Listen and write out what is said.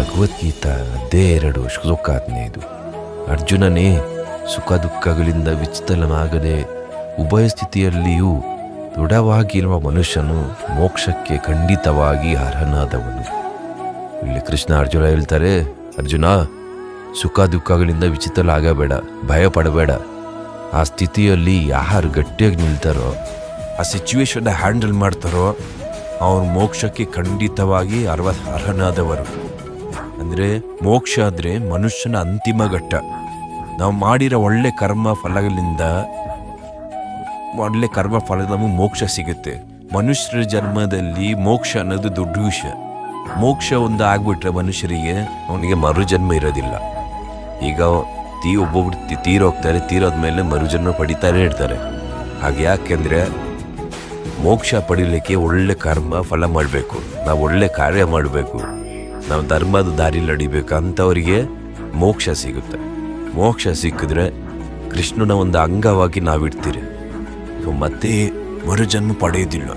ಭಗವದ್ಗೀತಾ ಅಧ್ಯಾಯ 2 ಶ್ಲೋಕ 15. ಅರ್ಜುನನೇ, ಸುಖ ದುಃಖಗಳಿಂದ ವಿಚಲಿತನಾಗದೆ ಉಭಯ ಸ್ಥಿತಿಯಲ್ಲಿಯೂ ದೃಢವಾಗಿರುವ ಮನುಷ್ಯನು ಮೋಕ್ಷಕ್ಕೆ ಖಂಡಿತವಾಗಿ ಅರ್ಹನಾದವನು. ಇಲ್ಲಿ ಕೃಷ್ಣ ಅರ್ಜುನ ಹೇಳ್ತಾರೆ, ಅರ್ಜುನ, ಸುಖ ದುಃಖಗಳಿಂದ ವಿಚಲಿತನಾಗಬೇಡ, ಭಯ ಪಡಬೇಡ. ಆ ಸ್ಥಿತಿಯಲ್ಲಿ ಯಾರು ಗಟ್ಟಿಯಾಗಿ ನಿಲ್ತಾರೋ, ಆ ಸಿಚುವೇಶನ್ನ ಹ್ಯಾಂಡಲ್ ಮಾಡ್ತಾರೋ ಅವ್ರ ಮೋಕ್ಷಕ್ಕೆ ಖಂಡಿತವಾಗಿ ಅರ್ಹನಾದವರು. ಅಂದರೆ ಮೋಕ್ಷ ಅಂದರೆ ಮನುಷ್ಯನ ಅಂತಿಮ ಘಟ್ಟ. ನಾವು ಮಾಡಿರೋ ಒಳ್ಳೆ ಕರ್ಮ ಫಲಗಳಿಂದ ನಮಗೆ ಮೋಕ್ಷ ಸಿಗುತ್ತೆ. ಮನುಷ್ಯರ ಜನ್ಮದಲ್ಲಿ ಮೋಕ್ಷ ಅನ್ನೋದು ದೊಡ್ಡ ವಿಷಯ. ಮೋಕ್ಷ ಒಂದು ಆಗ್ಬಿಟ್ರೆ ಮನುಷ್ಯರಿಗೆ ಅವನಿಗೆ ಮರುಜನ್ಮ ಇರೋದಿಲ್ಲ. ಈಗ ಒಬ್ಬೊಬ್ರು ತೀರೋಗ್ತಾರೆ, ತೀರೋದ್ಮೇಲೆ ಮರುಜನ್ಮ ಪಡಿತಾನೆ ಇರ್ತಾರೆ. ಹಾಗೆ ಯಾಕೆಂದರೆ ಮೋಕ್ಷ ಪಡೀಲಿಕ್ಕೆ ಒಳ್ಳೆ ಕರ್ಮ ಫಲ ಮಾಡಬೇಕು, ನಾವು ಒಳ್ಳೆ ಕಾರ್ಯ ಮಾಡಬೇಕು, ನಾವು ಧರ್ಮದ ದಾರಿಲಿ ನಡಿಬೇಕು. ಅಂಥವರಿಗೆ ಮೋಕ್ಷ ಸಿಗುತ್ತೆ. ಮೋಕ್ಷ ಸಿಕ್ಕಿದ್ರೆ ಕೃಷ್ಣನ ಒಂದು ಅಂಗವಾಗಿ ನಾವಿಡ್ತೀರಿ. ಮತ್ತೆ ಮರುಜನ್ಮ ಪಡೆಯೋದಿಲ್ಲ.